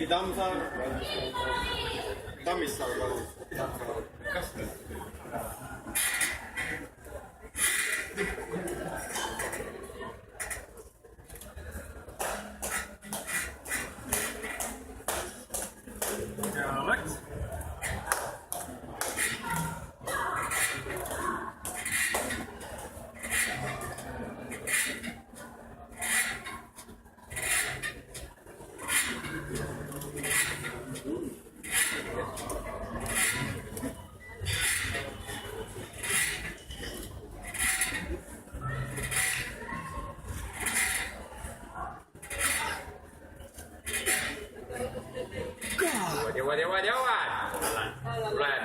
Tammsaar. Tammissaar. Kas? Ja, läks. Jauhan. Bulan.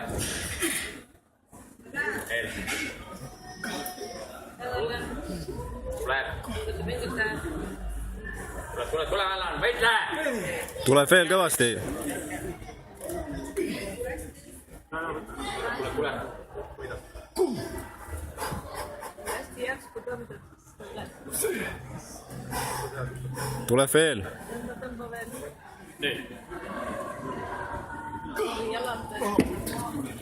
Tule, Allan, võitle! Tuleb veel kõvasti. Tule. Hästi järsku tõmbad. Tuleb veel. Tõmba veel. Nii. Jalata.